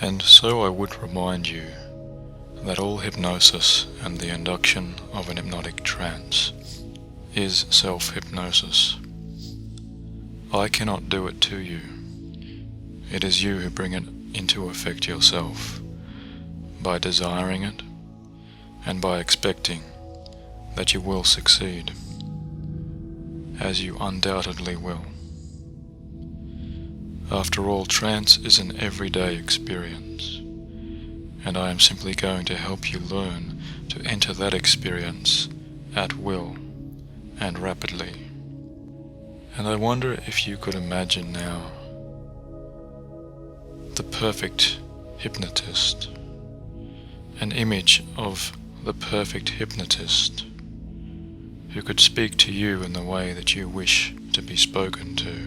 And so I would remind you that all hypnosis and the induction of an hypnotic trance is self-hypnosis. I cannot do it to you. It is you who bring it into effect yourself, by desiring it and by expecting that you will succeed, as you undoubtedly will. After all, trance is an everyday experience, and I am simply going to help you learn to enter that experience at will and rapidly. And I wonder if you could imagine now the perfect hypnotist, an image of the perfect hypnotist who could speak to you in the way that you wish to be spoken to,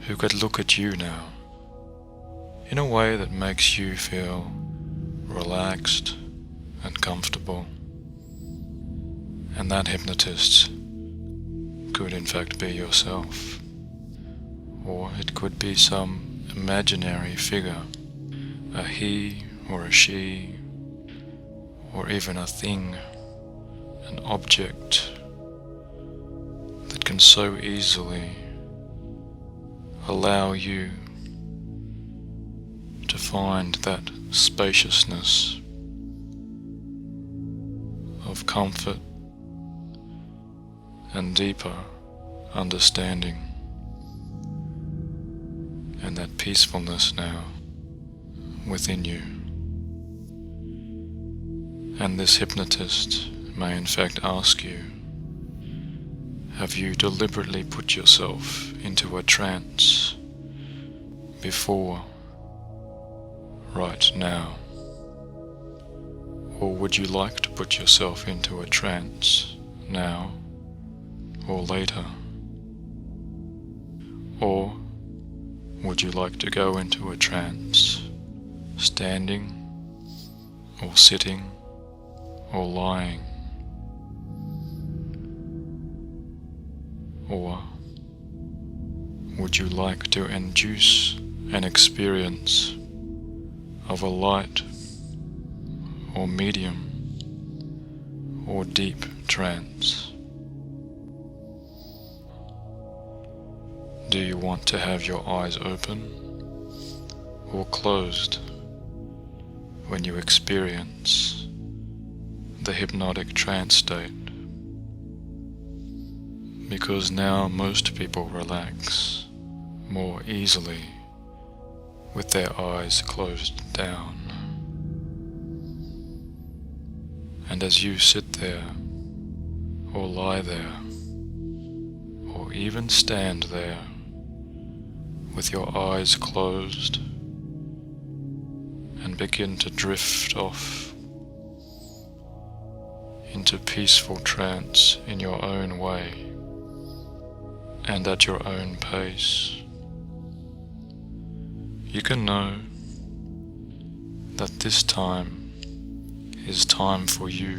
who could look at you now in a way that makes you feel relaxed and comfortable. And that hypnotist could in fact be yourself, or it could be some imaginary figure, a he or a she, or even a thing, an object that can so easily allow you to find that spaciousness of comfort and deeper understanding, and that peacefulness now within you. And this hypnotist may in fact ask you, have you deliberately put yourself into a trance before, right now? Or would you like to put yourself into a trance now or later? Or would you like to go into a trance standing or sitting or lying? Or would you like to induce an experience of a light or medium or deep trance? Do you want to have your eyes open or closed when you experience the hypnotic trance state? Because now most people relax more easily with their eyes closed down. And as you sit there, or lie there, or even stand there with your eyes closed, and begin to drift off into peaceful trance in your own way and at your own pace, you can know that this time is time for you.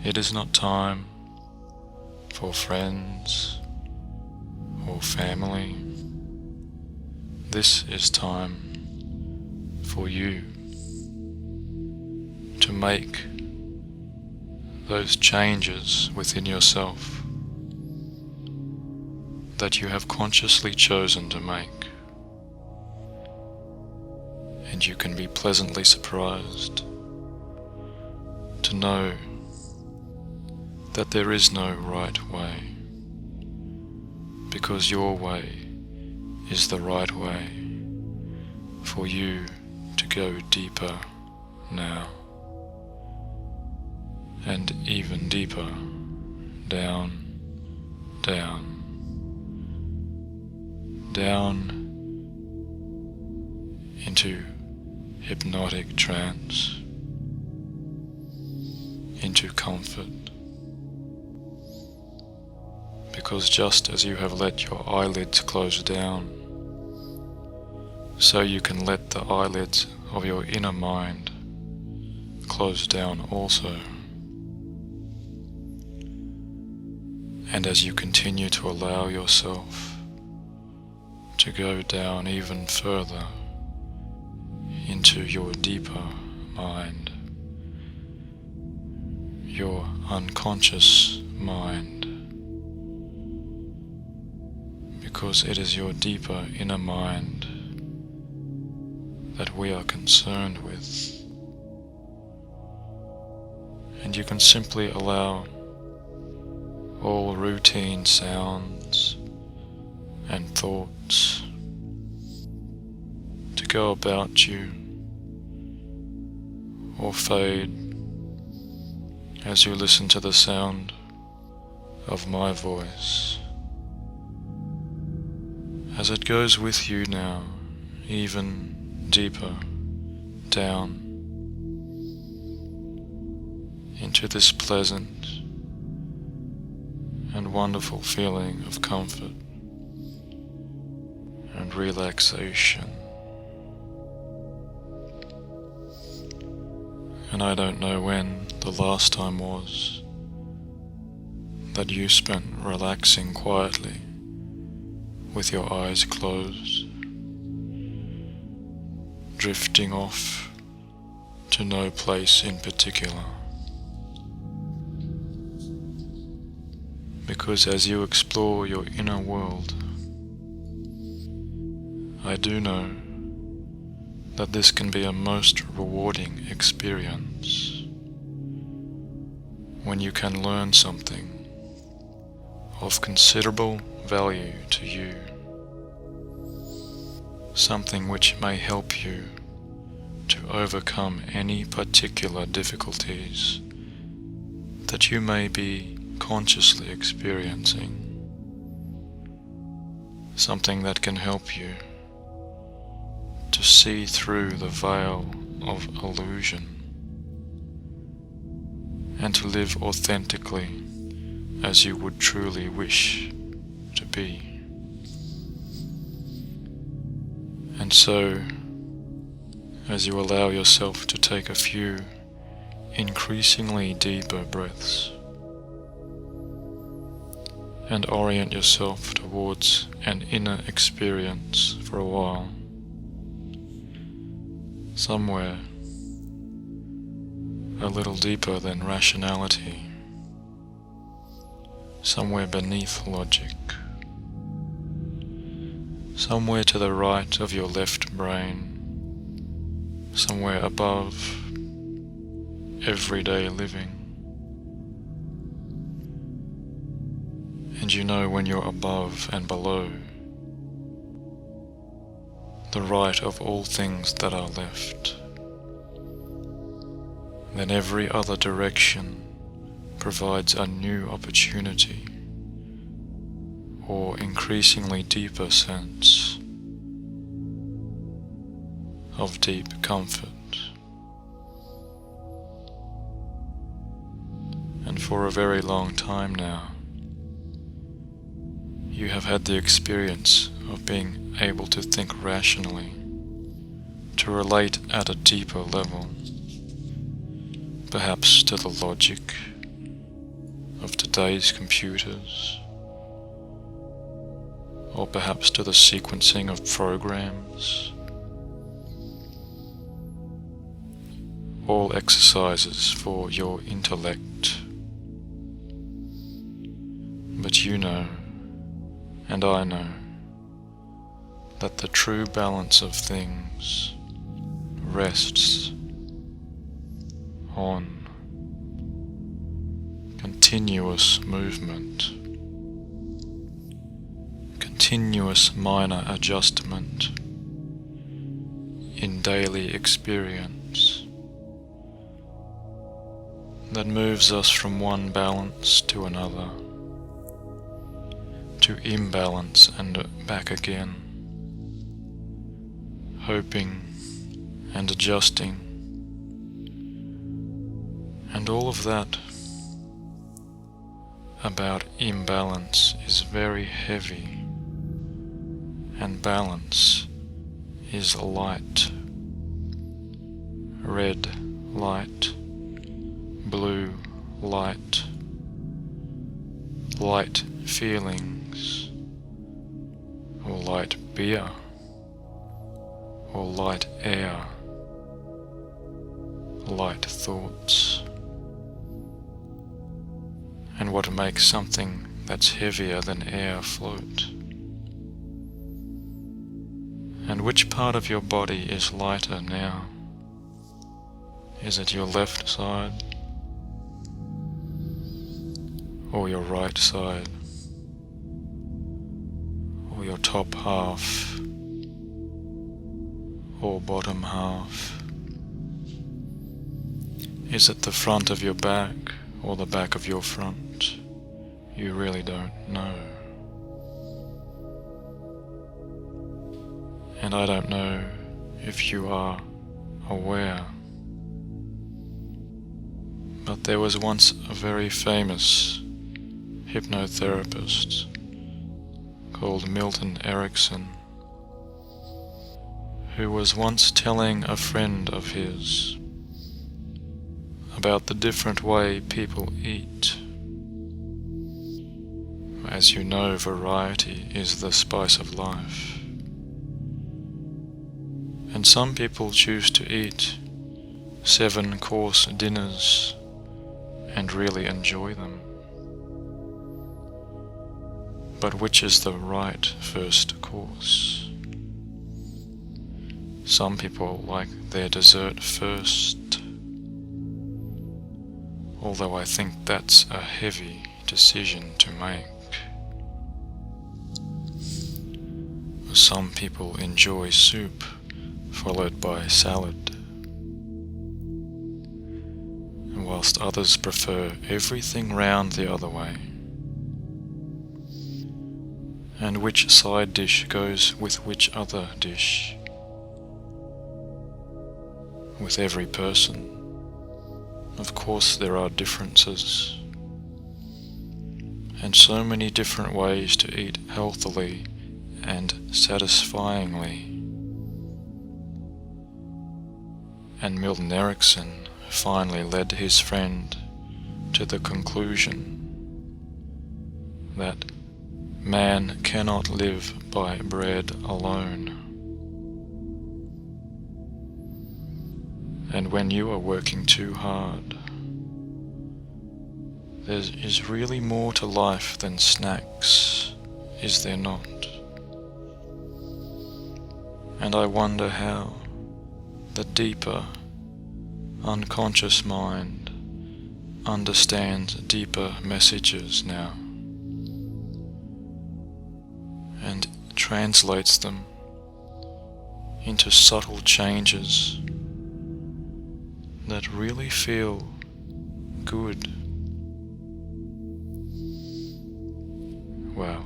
It is not time for friends or family. This is time for you to make those changes within yourself that you have consciously chosen to make. And you can be pleasantly surprised to know that there is no right way, because your way is the right way for you to go deeper now, and even deeper down, down, down into hypnotic trance, into comfort. Because just as you have let your eyelids close down, so you can let the eyelids of your inner mind close down also. And as you continue to allow yourself to go down even further into your deeper mind, your unconscious mind, because it is your deeper inner mind that we are concerned with. And you can simply allow all routine sounds and thoughts to go about you or fade as you listen to the sound of my voice, as it goes with you now even deeper down into this pleasant and wonderful feeling of comfort and relaxation. And I don't know when the last time was that you spent relaxing quietly with your eyes closed, drifting off to no place in particular. Because as you explore your inner world, I do know that this can be a most rewarding experience when you can learn something of considerable value to you, something which may help you to overcome any particular difficulties that you may be consciously experiencing, something that can help you to see through the veil of illusion and to live authentically as you would truly wish to be. And so, as you allow yourself to take a few increasingly deeper breaths and orient yourself towards an inner experience for a while, somewhere a little deeper than rationality, somewhere beneath logic, somewhere to the right of your left brain, somewhere above everyday living. And you know when you're above and below, the right of all things that are left, then every other direction provides a new opportunity or increasingly deeper sense of deep comfort. And for a very long time now, you have had the experience of being able to think rationally, to relate at a deeper level, perhaps to the logic of today's computers, or perhaps to the sequencing of programs, all exercises for your intellect. But you know, and I know, that the true balance of things rests on continuous movement, continuous minor adjustment in daily experience that moves us from one balance to another, to imbalance and back again, hoping and adjusting, and all of that about imbalance is very heavy, and balance is light, red light, blue light, light feelings or light beer or light air, light thoughts, and what makes something that's heavier than air float, and which part of your body is lighter now. Is it your left side or your right side, or your top half or bottom half? Is it the front of your back or the back of your front? You really don't know. And I don't know if you are aware, but there was once a very famous hypnotherapist called Milton Erickson, who was once telling a friend of his about the different way people eat. As you know, variety is the spice of life. And some people choose to eat 7-course dinners and really enjoy them. But which is the right first course? Some people like their dessert first, although I think that's a heavy decision to make. Some people enjoy soup followed by salad, whilst others prefer everything round the other way. And which side dish goes with which other dish? With every person, of course there are differences, and so many different ways to eat healthily and satisfyingly. And Milton Erickson finally led his friend to the conclusion that man cannot live by bread alone. And when you are working too hard, there is really more to life than snacks, is there not? And I wonder how the deeper, unconscious mind understands deeper messages now and translates them into subtle changes that really feel good. Well,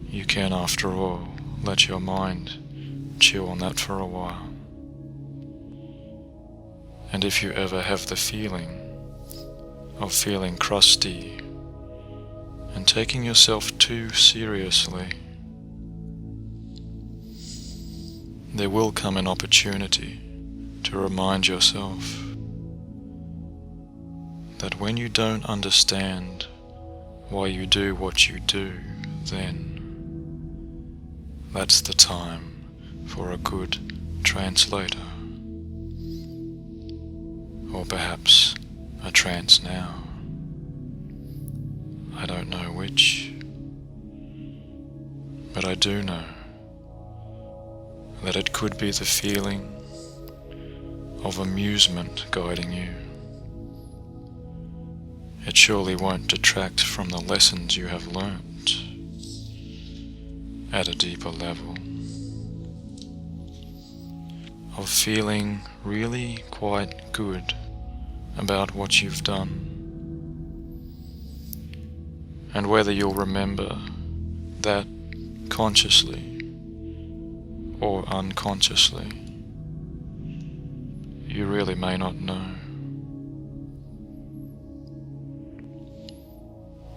you can, after all, let your mind chew on that for a while. And if you ever have the feeling of feeling crusty and taking yourself too seriously, there will come an opportunity to remind yourself that when you don't understand why you do what you do, then that's the time for a good translator. Or perhaps a trance now. I don't know which, but I do know that it could be the feeling of amusement guiding you. It surely won't detract from the lessons you have learnt at a deeper level of feeling really quite good about what you've done, and whether you'll remember that consciously or unconsciously, you really may not know.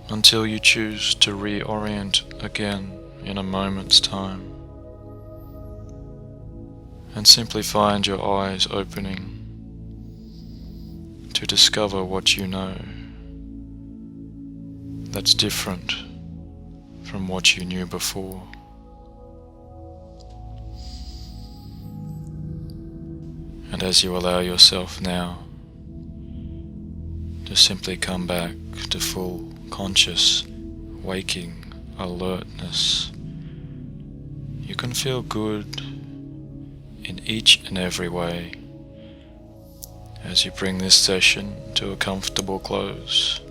Until you choose to reorient again in a moment's time and simply find your eyes opening to discover what you know that's different from what you knew before. And as you allow yourself now to simply come back to full conscious, waking alertness, you can feel good in each and every way as you bring this session to a comfortable close,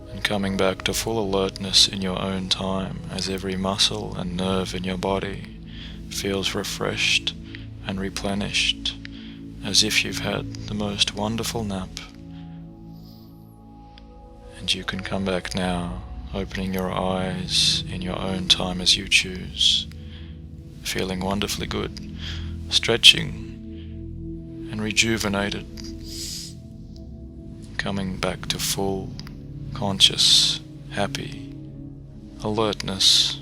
and coming back to full alertness in your own time as every muscle and nerve in your body feels refreshed and replenished, as if you've had the most wonderful nap. And you can come back now, opening your eyes in your own time as you choose, feeling wonderfully good, stretching and rejuvenated, coming back to full, conscious, happy alertness.